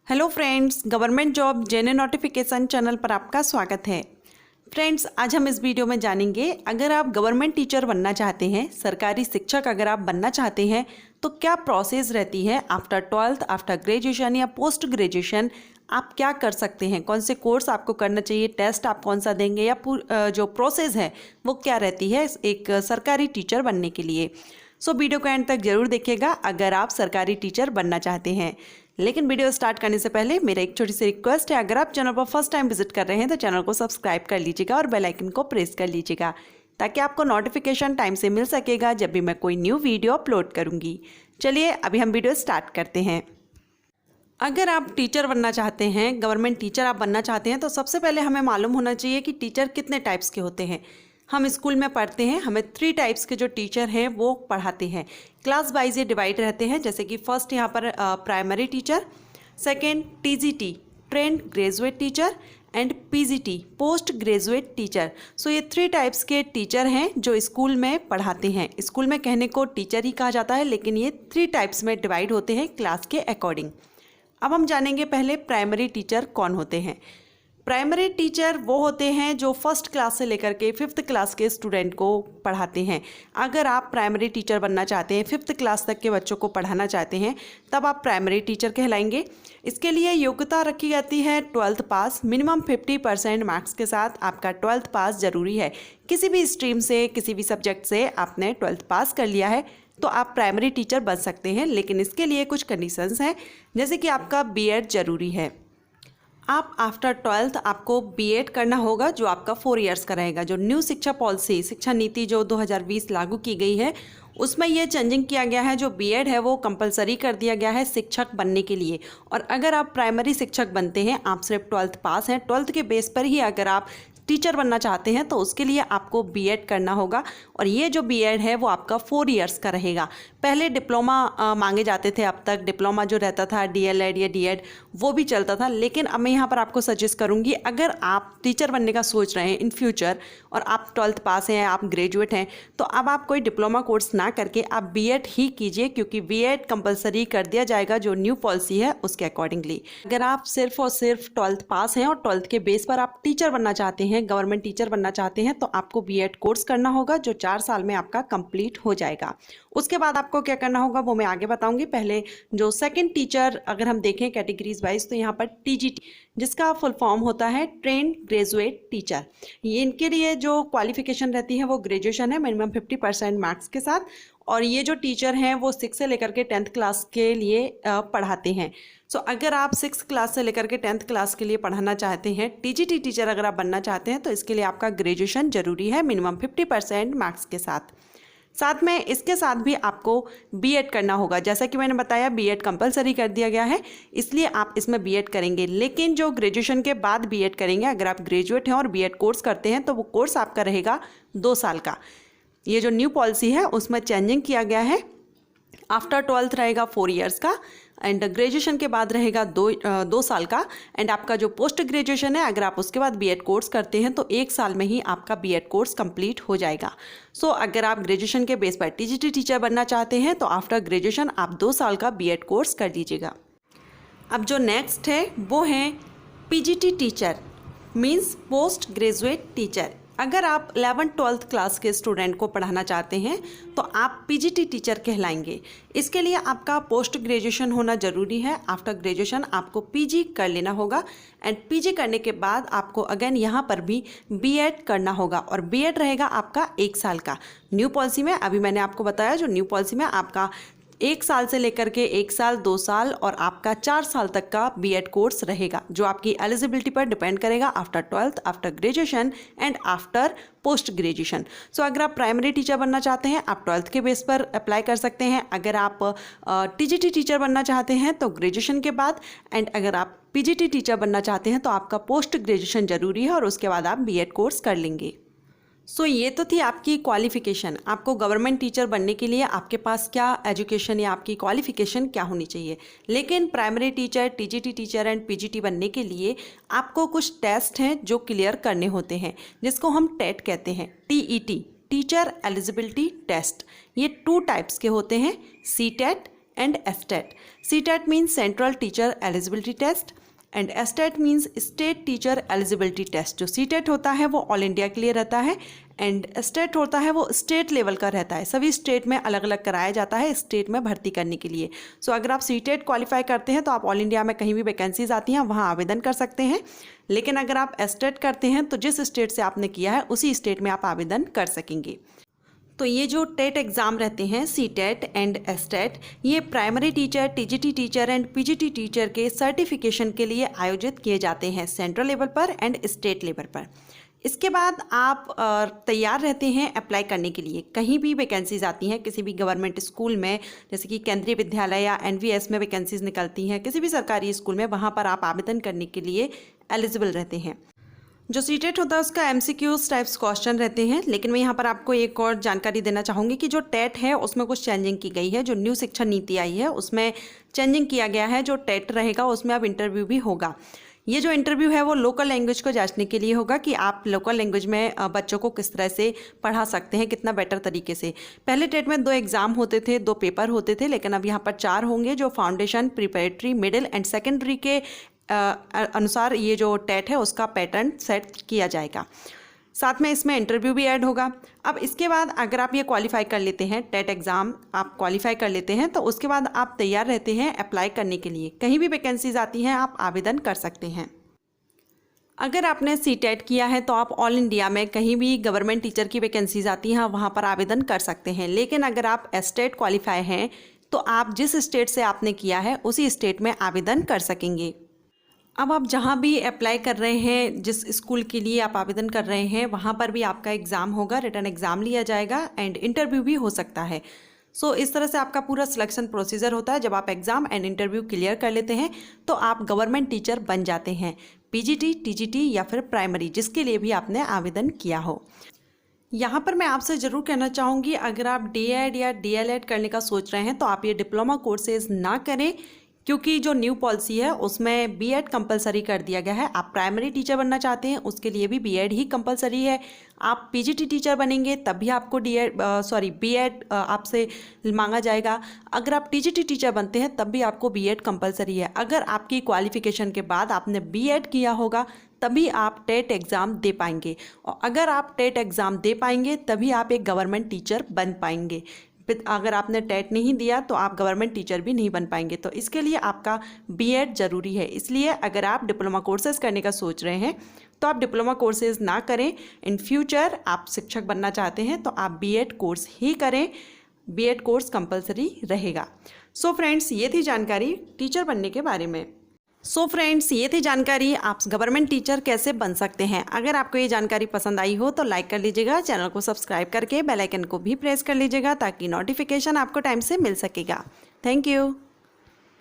Hello friends, government job genuine notification channel पर आपका स्वागत है। फ्रेंड्स, आज हम इस वीडियो में जानेंगे, अगर आप गवर्नमेंट टीचर बनना चाहते हैं, सरकारी शिक्षक अगर आप बनना चाहते हैं तो क्या प्रोसेस रहती है आफ्टर 12th, आफ्टर ग्रेजुएशन या पोस्ट ग्रेजुएशन आप क्या कर सकते हैं, कौन से कोर्स आपको करना चाहिए, टेस्ट आप कौन सा देंगे या जो प्रोसेस है वो क्या रहती है एक सरकारी टीचर बनने के लिए। सो वीडियो को एंड तक जरूर देखिएगा अगर आप सरकारी टीचर बनना चाहते हैं। लेकिन वीडियो स्टार्ट करने से पहले मेरा एक छोटी सी रिक्वेस्ट है, अगर आप चैनल पर फर्स्ट टाइम विजिट कर रहे हैं तो चैनल को सब्सक्राइब कर लीजिएगा और बेल आइकन को प्रेस कर लीजिएगा ताकि आपको नोटिफिकेशन टाइम से मिल सकेगा जब भी मैं कोई न्यू वीडियो अपलोड करूंगी। चलिए अभी हम वीडियो स्टार्ट करते हैं। अगर आप टीचर बनना चाहते हैं, गवर्नमेंट टीचर आप बनना चाहते हैं, तो सबसे पहले हमें मालूम होना चाहिए कि टीचर कितने टाइप्स के होते हैं। हम स्कूल में पढ़ते हैं, हमें 3 टाइप्स के जो टीचर हैं वो पढ़ाते हैं। क्लास वाइज ये डिवाइड रहते हैं, जैसे कि फर्स्ट यहाँ पर primary teacher, second TGT trained graduate teacher and PGT post graduate teacher. So ये 3 टाइप्स के टीचर हैं जो स्कूल में पढ़ाते हैं। स्कूल में कहने को टीचर ही कहा जाता है, लेकिन ये 3 टाइप्स में डिवाइड होते हैं क्लास के अकॉर्डिंग। अब हम जानेंगे पहले प्राइमरी टीचर कौन होते हैं। प्राइमरी टीचर वो होते हैं जो फर्स्ट क्लास से लेकर के 5th क्लास के स्टूडेंट को पढ़ाते हैं। अगर आप प्राइमरी टीचर बनना चाहते हैं, 5th क्लास तक के बच्चों को पढ़ाना चाहते हैं, तब आप प्राइमरी टीचर कहलाएंगे। इसके लिए योग्यता रखी जाती है 12th पास, मिनिमम 50% मार्क्स के साथ आपका 12th पास जरूरी है। किसी भी स्ट्रीम से, किसी भी सब्जेक्ट से आपने 12th पास कर लिया है तो आप प्राइमरी टीचर बन सकते हैं, लेकिन इसके लिए कुछ कंडीशंस हैं, जैसे कि आपका बीएड जरूरी है। आप आफ्टर 12th आपको बीएड करना होगा, जो आपका 4 इयर्स का रहेगा। जो न्यू शिक्षा पॉलिसी, शिक्षा नीति जो 2020 लागू की गई है, उसमें ये चेंजिंग किया गया है। जो बीएड है वो कंपलसरी कर दिया गया है शिक्षक बनने के लिए। और अगर आप प्राइमरी शिक्षक बनते हैं, आप सिर्फ 12th पास हैं, 12th के बेस पर ही अगर आप टीचर बनना चाहते हैं तो उसके लिए आपको बीएड करना होगा। और ये जो बीएड है वो आपका 4 इयर्स का रहेगा। पहले डिप्लोमा मांगे जाते थे, अब तक डिप्लोमा जो रहता था डीएलएड या डीएड वो भी चलता था। लेकिन अब मैं यहाँ पर आपको सजेस्ट करूँगी, अगर आप टीचर बनने का सोच रहे हैं इन फ्यूचर और आप 12th पास हैं, आप ग्रेजुएट हैं, तो अब आप कोई डिप्लोमा कोर्स ना करके आप बीएड ही कीजिए, क्योंकि बीएड कंपलसरी कर दिया जाएगा जो न्यू पॉलिसी है उसके अकॉर्डिंगली। अगर आप सिर्फ और सिर्फ 12th पास हैं और 12th के बेस पर आप टीचर बनना चाहते हैं, गवर्नमेंट टीचर बनना चाहते हैं, तो आपको बीएड कोर्स करना होगा जो 4 साल में आपका कंप्लीट हो जाएगा। उसके बाद आपको क्या करना होगा वो मैं आगे बताऊंगी। पहले जो सेकंड टीचर अगर हम देखें कैटेगरीज वाइज, तो यहाँ पर टीजीटी, जिसका फुल फॉर्म होता है ट्रेंड ग्रेजुएट टीचर, ये इनके लिए जो क्वालिफिकेशन रहती है वो ग्रेजुएशन है, मिनिमम 50% मार्क्स के साथ। और ये जो टीचर हैं वो 6 से लेकर के 10th क्लास के लिए पढ़ाते हैं। सो अगर आप 6th क्लास से लेकर के 10th क्लास के लिए पढ़ाना चाहते हैं, टीजीटी टीचर अगर आप बनना चाहते हैं, तो इसके लिए आपका ग्रेजुएशन जरूरी है, मिनिमम 50% मार्क्स के साथ। साथ में इसके साथ भी आपको बीएड करना होगा। जैसा कि मैंने बताया, बीएड कंपलसरी कर दिया गया है, इसलिए आप इसमें बीएड करेंगे। लेकिन जो ग्रेजुएशन के बाद बीएड करेंगे, अगर आप ग्रेजुएट हैं और बीएड कोर्स करते हैं, तो वो कोर्स आपका रहेगा 2 साल का। ये जो न्यू पॉलिसी है उसमें चेंजिंग किया गया है। आफ्टर 12th रहेगा 4 इयर्स का, एंड ग्रेजुएशन के बाद रहेगा 2 साल का। एंड आपका जो पोस्ट ग्रेजुएशन है, अगर आप उसके बाद बीएड कोर्स करते हैं तो 1 साल में ही आपका बीएड कोर्स कंप्लीट हो जाएगा। सो अगर आप ग्रेजुएशन के बेस पर टीजीटी टीचर बनना चाहते हैं तो आफ्टर ग्रेजुएशन आप 2 साल का बीएड कोर्स कर लीजिएगा। अब जो नेक्स्ट है वो है PGT teacher, means post graduate teacher. अगर आप 11th-12th क्लास के स्टूडेंट को पढ़ाना चाहते हैं तो आप पीजीटी टीचर कहलाएंगे। इसके लिए आपका पोस्ट ग्रेजुएशन होना ज़रूरी है। आफ्टर ग्रेजुएशन आपको पीजी कर लेना होगा, एंड पीजी करने के बाद आपको अगेन यहाँ पर भी बीएड करना होगा, और बीएड रहेगा आपका 1 साल का। न्यू पॉलिसी में अभी मैंने आपको बताया, जो न्यू पॉलिसी में आपका 1 साल से लेकर के 1 साल, 2 साल और आपका 4 साल तक का बीएड कोर्स रहेगा, जो आपकी एलिजिबिलिटी पर डिपेंड करेगा after 12th, after graduation and after post graduation. So अगर आप प्राइमरी टीचर बनना चाहते हैं, आप 12th के बेस पर अप्लाई कर सकते हैं। अगर आप टीजीटी टीचर बनना चाहते हैं तो ग्रेजुएशन के बाद, एंड अगर आप पीजीटी टीचर बनना चाहते हैं तो आपका पोस्ट ग्रेजुएशन जरूरी है और उसके बाद आप बीएड कोर्स कर लेंगे। सो ये तो थी आपकी क्वालिफ़िकेशन। आपको गवर्नमेंट टीचर बनने के लिए आपके पास क्या एजुकेशन या आपकी क्वालिफ़िकेशन क्या होनी चाहिए। लेकिन primary teacher, TGT teacher and PGT बनने के लिए आपको कुछ टेस्ट हैं जो क्लियर करने होते हैं, जिसको हम टेट कहते हैं, टीईटी, टीचर एलिजिबिलिटी टेस्ट। ये 2 टाइप्स के होते हैं, CTET and STET. CTET means Central Teacher Eligibility Test and STET means state teacher eligibility test. जो CTET होता है वो ऑल इंडिया के लिए रहता है एंड STET होता है वो स्टेट लेवल का रहता है। सभी स्टेट में अलग अलग कराया जाता है स्टेट में भर्ती करने के लिए। सो अगर आप CTET क्वालिफाई करते हैं तो आप ऑल इंडिया में कहीं भी वैकेंसीज आती हैं वहाँ आवेदन कर सकते हैं। लेकिन अगर आप STET करते हैं तो जिस स्टेट से आपने किया है उसी स्टेट में आप आवेदन कर सकेंगे। तो ये जो टेट एग्ज़ाम रहते हैं CTET एंड STET, ये primary teacher, TGT teacher and PGT teacher के सर्टिफिकेशन के लिए आयोजित किए जाते हैं सेंट्रल लेवल पर एंड स्टेट लेवल पर। इसके बाद आप तैयार रहते हैं अप्लाई करने के लिए। कहीं भी वैकेंसीज आती हैं किसी भी गवर्नमेंट स्कूल में, जैसे कि केंद्रीय विद्यालय या NVS में वैकेंसीज निकलती हैं किसी भी सरकारी स्कूल में, वहाँ पर आप आवेदन करने के लिए एलिजिबल रहते हैं। जो CTET होता है उसका MCQs टाइप्स क्वेश्चन रहते हैं। लेकिन मैं यहाँ पर आपको एक और जानकारी देना चाहूँगी कि जो टेट है उसमें कुछ चेंजिंग की गई है। जो न्यू शिक्षा नीति आई है उसमें चेंजिंग किया गया है। जो टेट रहेगा उसमें अब इंटरव्यू भी होगा। ये जो इंटरव्यू है वो लोकल लैंग्वेज को जांचने के लिए होगा कि आप लोकल लैंग्वेज में बच्चों को किस तरह से पढ़ा सकते हैं, कितना बेटर तरीके से। पहले टेट में 2 एग्ज़ाम होते थे, 2 पेपर होते थे, लेकिन अब यहाँ पर 4 होंगे। जो foundation, preparatory, middle and secondary के अनुसार ये जो टेट है उसका पैटर्न सेट किया जाएगा। साथ में इसमें इंटरव्यू भी ऐड होगा। अब इसके बाद अगर आप ये क्वालिफाई कर लेते हैं, टेट एग्ज़ाम आप क्वालिफाई कर लेते हैं, तो उसके बाद आप तैयार रहते हैं अप्लाई करने के लिए। कहीं भी वैकेंसीज आती हैं आप आवेदन कर सकते हैं। अगर आपने CTET किया है तो आप ऑल इंडिया में कहीं भी गवर्नमेंट टीचर की वैकेंसीज आती हैं वहाँ पर आवेदन कर सकते हैं। लेकिन अगर आप STET क्वालिफाई हैं तो आप जिस स्टेट से आपने किया है उसी स्टेट में आवेदन कर सकेंगे। अब आप जहाँ भी अप्लाई कर रहे हैं, जिस स्कूल के लिए आप आवेदन कर रहे हैं, वहाँ पर भी आपका एग्ज़ाम होगा, रिटन एग्ज़ाम लिया जाएगा एंड इंटरव्यू भी हो सकता है। सो इस तरह से आपका पूरा सिलेक्शन प्रोसीजर होता है। जब आप एग्ज़ाम एंड इंटरव्यू क्लियर कर लेते हैं तो आप गवर्नमेंट टीचर बन जाते हैं, PGT, TGT या फिर प्राइमरी, जिसके लिए भी आपने आवेदन किया हो। यहाँ पर मैं आपसे ज़रूर कहना चाहूँगी, अगर आप DED या DLED करने का सोच रहे हैं तो आप ये डिप्लोमा कोर्सेज़ ना करें, क्योंकि जो न्यू पॉलिसी है उसमें BEd कंपलसरी कर दिया गया है। आप प्राइमरी टीचर बनना चाहते हैं उसके लिए भी BEd ही कंपलसरी है। आप PGT टीचर बनेंगे तब भी आपको BEd आपसे मांगा जाएगा। अगर आप TGT टीचर बनते हैं तब भी आपको BEd कंपलसरी है। अगर आपकी क्वालिफिकेशन के बाद आपने BEd किया होगा तभी आप टेट एग्ज़ाम दे पाएंगे, और अगर आप टेट एग्ज़ाम दे पाएंगे तभी आप एक गवर्नमेंट टीचर बन पाएंगे। अगर आपने टेट नहीं दिया तो आप गवर्नमेंट टीचर भी नहीं बन पाएंगे। तो इसके लिए आपका BEd ज़रूरी है। इसलिए अगर आप डिप्लोमा कोर्सेज़ करने का सोच रहे हैं तो आप डिप्लोमा कोर्सेज़ ना करें। इन फ्यूचर आप शिक्षक बनना चाहते हैं तो आप BEd कोर्स ही करें। BEd कोर्स कंपलसरी रहेगा। सो फ्रेंड्स, ये थी जानकारी टीचर बनने के बारे में। ये थी जानकारी आप गवर्नमेंट टीचर कैसे बन सकते हैं। अगर आपको ये जानकारी पसंद आई हो तो लाइक कर लीजिएगा, चैनल को सब्सक्राइब करके बेल आइकन को भी प्रेस कर लीजिएगा ताकि नोटिफिकेशन आपको टाइम से मिल सकेगा। Thank you.